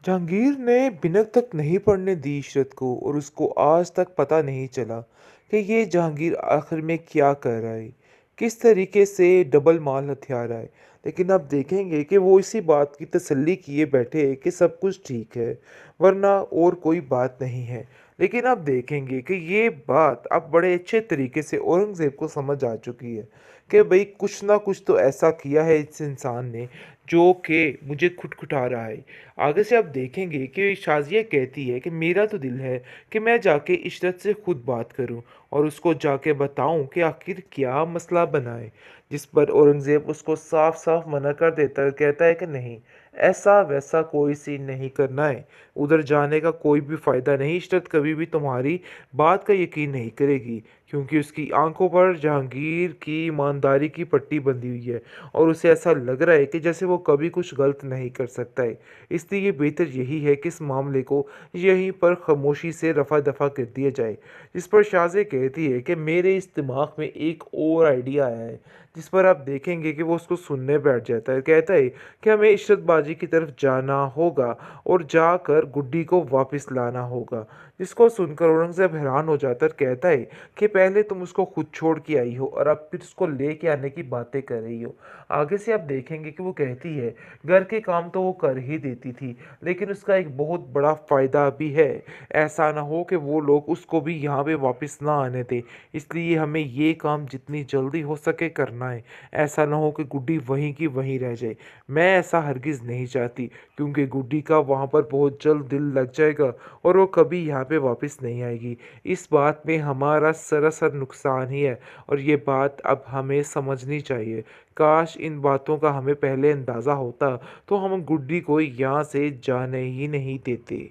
जहांगीर ने बिनक तक नहीं पढ़ने दी इशरत को और उसको आज तक पता नहीं चला कि ये जहांगीर आखिर में क्या कर रहा है, किस तरीके से डबल माल हथियार है। लेकिन अब देखेंगे कि वो इसी बात की तसल्ली किए बैठे है कि सब कुछ ठीक है, वरना और कोई बात नहीं है। लेकिन अब देखेंगे कि ये बात अब बड़े अच्छे तरीके से औरंगज़ेब को समझ आ चुकी है कि भाई कुछ ना कुछ तो ऐसा किया है इस इंसान ने जो कि मुझे खुटखुटा रहा है। आगे से आप देखेंगे कि शाज़िया कहती है कि मेरा तो दिल है कि मैं जाके इशरत से खुद बात करूं और उसको जाके बताऊं कि आखिर क्या मसला बना है। जिस पर औरंगज़ेब उसको साफ साफ मना कर देता है, कहता है कि नहीं, ऐसा वैसा कोई सीन नहीं करना है, उधर जाने का कोई भी फ़ायदा नहीं। इशरत कभी भी तुम्हारी बात का यकीन नहीं करेगी क्योंकि उसकी आंखों पर जहांगीर की ईमानदारी की पट्टी बंधी हुई है और उसे ऐसा लग रहा है कि जैसे वो कभी कुछ गलत नहीं कर सकता है। इसलिए ये बेहतर यही है कि इस मामले को यहीं पर खामोशी से रफा दफा कर दिया जाए। जिस पर शाज़े कहती है कि मेरे इस दिमाग में एक और आइडिया आया है। जिस पर आप देखेंगे कि वो उसको सुनने बैठ जाता है, कहता है कि हमें इशरत बाजी की तरफ जाना होगा और जाकर गुड्डी को वापस लाना होगा। जिसको सुनकर औरंगज़ेब हैरान हो जाता है, कहता है कि पहले तुम उसको खुद छोड़ के आई हो और अब फिर उसको लेके आने की बातें कर रही हो। आगे से आप देखेंगे कि वो कहती है घर के काम तो वो कर ही देती थी, लेकिन उसका एक बहुत बड़ा फ़ायदा भी है। ऐसा ना हो कि वो लोग उसको भी यहाँ पे वापस ना आने दें, इसलिए हमें ये काम जितनी जल्दी हो सके करना है। ऐसा ना हो कि गुड्डी वहीं की वहीं रह जाए। मैं ऐसा हरगिज़ नहीं चाहती क्योंकि गुड्डी का वहाँ पर बहुत जल्द दिल लग जाएगा और वो कभी यहाँ पे वापस नहीं आएगी। इस बात में हमारा सरासर नुकसान ही है और ये बात अब हमें समझनी चाहिए। काश इन बातों का हमें पहले अंदाज़ा होता तो हम गुड्डी को यहाँ से जाने ही नहीं देते।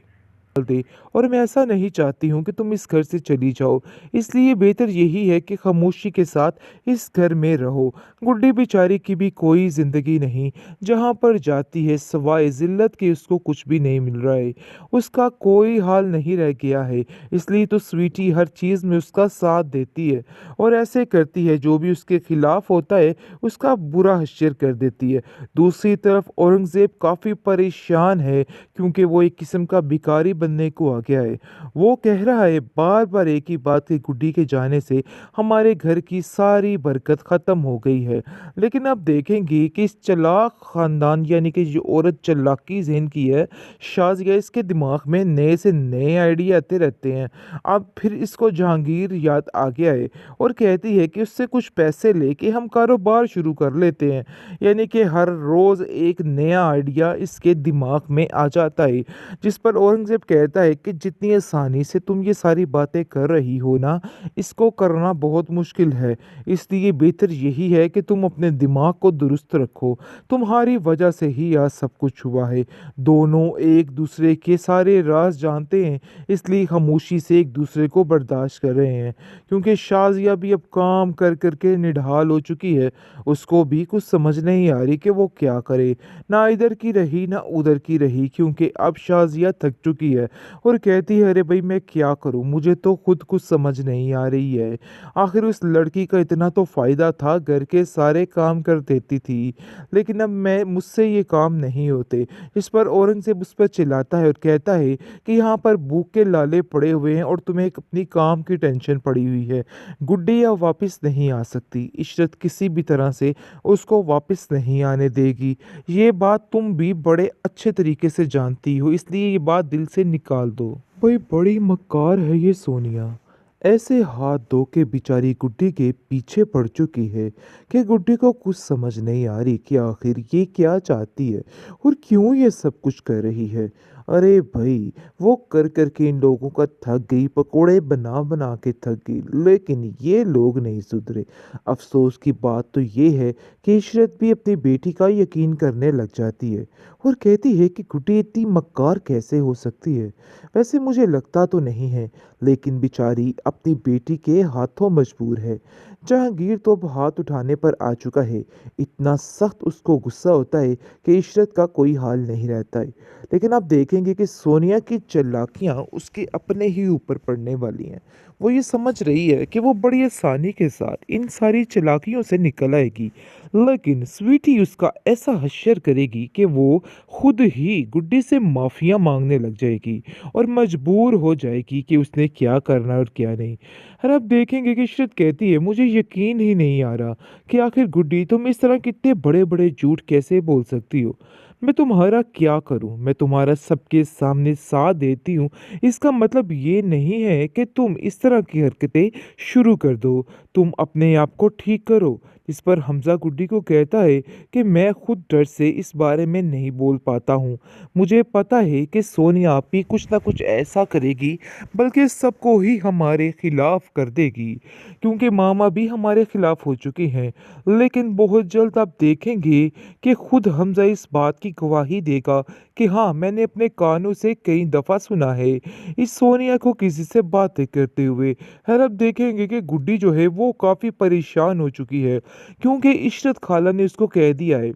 दे। और मैं ऐसा नहीं चाहती हूँ कि तुम इस घर से चली जाओ, इसलिए बेहतर यही है कि खामोशी के साथ इस घर में रहो। गुड्डी बेचारी की भी कोई ज़िंदगी नहीं, जहाँ पर जाती है सवाए ज़िल्लत के उसको कुछ भी नहीं मिल रहा है, उसका कोई हाल नहीं रह गया है। इसलिए तो स्वीटी हर चीज़ में उसका साथ देती है और ऐसे करती है जो भी उसके खिलाफ होता है उसका बुरा हश्र कर देती है। दूसरी तरफ औरंगज़ेब काफ़ी परेशान है क्योंकि वो एक किस्म का भिखारी बनने को आ गया है। वो कह रहा है बार बार एक ही बात कि गुड्डी के जाने से हमारे घर की सारी बरकत ख़त्म हो गई है। लेकिन अब देखेंगे कि इस चालाक ख़ानदान यानी कि जो औरत चालाकी ज़हन की है, शाज़िया, इसके दिमाग में नए से नए आइडिया आते रहते हैं। अब फिर इसको जहांगीर याद आ गया है और कहती है कि उससे कुछ पैसे लेके हम कारोबार शुरू कर लेते हैं। यानी कि हर रोज़ एक नया आइडिया इसके दिमाग में आ जाता है। जिस पर औरंगज़ेब कहता है कि जितनी आसानी से तुम ये सारी बातें कर रही हो ना, इसको करना बहुत मुश्किल है। इसलिए बेहतर यही है कि तुम अपने दिमाग को दुरुस्त रखो। तुम्हारी वजह से ही आज सब कुछ हुआ है। दोनों एक दूसरे के सारे राज जानते हैं, इसलिए खामोशी से एक दूसरे को बर्दाश्त कर रहे हैं। क्योंकि शाज़िया भी अब काम कर कर के निढाल हो चुकी है, उसको भी कुछ समझ नहीं आ रही कि वो क्या करे। ना इधर की रही ना उधर की रही, क्योंकि अब शाजिया थक चुकी है और कहती है अरे भाई मैं क्या करूं, मुझे तो खुद कुछ समझ नहीं आ रही है। आखिर उस लड़की का इतना तो फायदा था, घर के सारे काम कर देती थी, लेकिन अब मैं मुझसे ये काम नहीं होते। इस पर औरंगजेब उस पर चिल्लाता है और कहता है कि यहाँ पर भूख के लाले पड़े हुए हैं और तुम्हें अपनी काम की टेंशन पड़ी हुई है। गुड्डी अब वापस नहीं आ सकती, इशरत किसी भी तरह से उसको वापस नहीं आने देगी। ये बात तुम भी बड़े अच्छे तरीके से जानती हो, इसलिए ये बात दिल से निकाल दो। भाई बड़ी मक्कार है ये सोनिया, ऐसे हाथ धो के बेचारी गुड्डी के पीछे पड़ चुकी है कि गुड्डी को कुछ समझ नहीं आ रही कि आखिर ये क्या चाहती है और क्यों ये सब कुछ कर रही है। अरे भाई, वो कर कर के इन लोगों का थक गई, पकोड़े बना बना के थक गई, लेकिन ये लोग नहीं सुधरे। अफसोस की बात तो ये है कि इशरत भी अपनी बेटी का यकीन करने लग जाती है और कहती है कि गुड्डी इतनी मक्कार कैसे हो सकती है। वैसे मुझे लगता तो नहीं है, लेकिन बेचारी अपनी बेटी के हाथों मजबूर है। जहांगीर तो अब हाथ उठाने पर आ चुका है, इतना सख्त उसको गुस्सा होता है कि इशरत का कोई हाल नहीं रहता है। लेकिन आप देखें देखेंगे कि सोनिया की चालाकियाँ उसके अपने ही ऊपर पड़ने वाली हैं। वो ये समझ रही है कि वो बड़ी आसानी के साथ इन सारी चालाकियों से निकल आएगी, लेकिन स्वीटी उसका ऐसा हश्र करेगी कि वो खुद ही गुड्डी से माफ़िया मांगने लग जाएगी और मजबूर हो जाएगी कि उसने क्या करना है और क्या नहीं। और अब देखेंगे कि इशरत कहती है, मुझे यकीन ही नहीं आ रहा कि आखिर गुड्डी तुम इस तरह कितने बड़े बड़े झूठ कैसे बोल सकती हो। मैं तुम्हारा क्या करूं? मैं तुम्हारा सबके सामने साथ देती हूँ, इसका मतलब ये नहीं है कि तुम इस तरह की हरकतें शुरू कर दो। तुम अपने आप को ठीक करो। इस पर हमजा गुड्डी को कहता है कि मैं खुद डर से इस बारे में नहीं बोल पाता हूँ। मुझे पता है कि सोनिया भी कुछ ना कुछ ऐसा करेगी, बल्कि सबको ही हमारे खिलाफ कर देगी, क्योंकि मामा भी हमारे खिलाफ हो चुकी हैं। लेकिन बहुत जल्द आप देखेंगे कि खुद हमजा इस बात की गवाही देगा कि हाँ, मैंने अपने कानों से कई दफ़ा सुना है इस सोनिया को किसी से बातें करते हुए। खैर अब देखेंगे कि गुड्डी जो है वो काफ़ी परेशान हो चुकी है, क्योंकि इशरत खाला ने उसको कह दिया है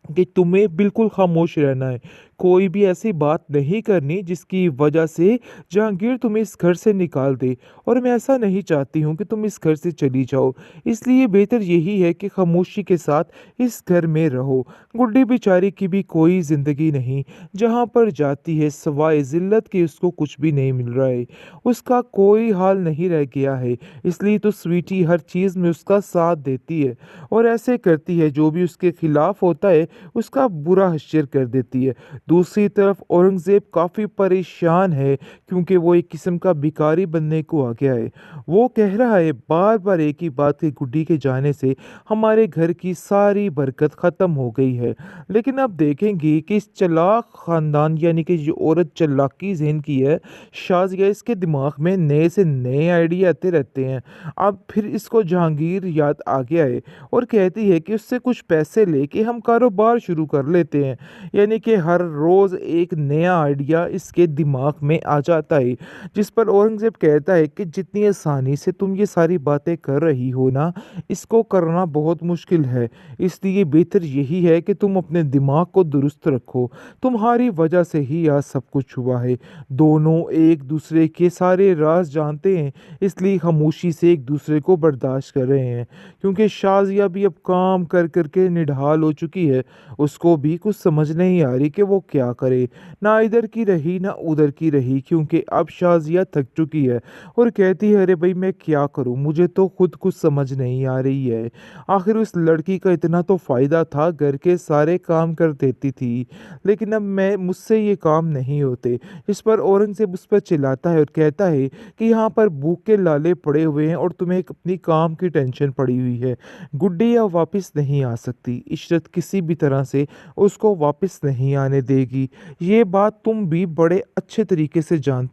कि तुम्हें बिल्कुल खामोश रहना है। कोई भी ऐसी बात नहीं करनी जिसकी वजह से जहांगीर तुम्हें इस घर से निकाल दे, और मैं ऐसा नहीं चाहती हूँ कि तुम इस घर से चली जाओ। इसलिए बेहतर यही है कि खामोशी के साथ इस घर में रहो। गुड्डी बेचारी की भी कोई ज़िंदगी नहीं, जहाँ पर जाती है सवाए ज़िल्लत के उसको कुछ भी नहीं मिल रहा है। उसका कोई हाल नहीं रह गया है, इसलिए तो स्वीटी हर चीज़ में उसका साथ देती है और ऐसे करती है, जो भी उसके खिलाफ होता है उसका बुरा हश्र कर देती है। दूसरी तरफ औरंगज़ेब काफ़ी परेशान है, क्योंकि वो एक किस्म का भिखारी बनने को आ गया है। वो कह रहा है बार बार एक ही बात कि गुड्डी के जाने से हमारे घर की सारी बरकत ख़त्म हो गई है। लेकिन अब देखेंगे कि इस चालाक ख़ानदान, यानी कि जो औरत चालाकी ज़हन की है, शाज़िया, इसके दिमाग में नए से नए आइडिया आते रहते हैं। अब फिर इसको जहांगीर याद आ गया है और कहती है कि उससे कुछ पैसे लेके हम कारोबार शुरू कर लेते हैं। यानी कि हर रोज़ एक नया आइडिया इसके दिमाग में आ जाता है, जिस पर औरंगज़ेब कहता है कि जितनी आसानी से तुम ये सारी बातें कर रही हो ना, इसको करना बहुत मुश्किल है। इसलिए बेहतर यही है कि तुम अपने दिमाग को दुरुस्त रखो। तुम्हारी वजह से ही आज सब कुछ हुआ है। दोनों एक दूसरे के सारे राज जानते हैं, इसलिए खामोशी से एक दूसरे को बर्दाश्त कर रहे हैं, क्योंकि शाज़िया भी अब काम कर कर के निढाल हो चुकी है। उसको भी कुछ समझ नहीं आ रही कि वो क्या करे। ना इधर की रही ना उधर की रही, क्योंकि अब शाज़िया थक चुकी है और कहती है, अरे भाई मैं क्या करूं, मुझे तो खुद कुछ समझ नहीं आ रही है। आखिर उस लड़की का इतना तो फ़ायदा था, घर के सारे काम कर देती थी, लेकिन अब मैं मुझसे ये काम नहीं होते। इस पर औरंगज़ेब उस पर चिल्लाता है और कहता है कि यहाँ पर भूख के लाले पड़े हुए हैं और तुम्हें अपनी काम की टेंशन पड़ी हुई है। गुड्डी अब वापस नहीं आ सकती। इशरत किसी भी तरह से उसको वापस नहीं आने देगी। ये बात तुम भी बड़े अच्छे तरीके से जानती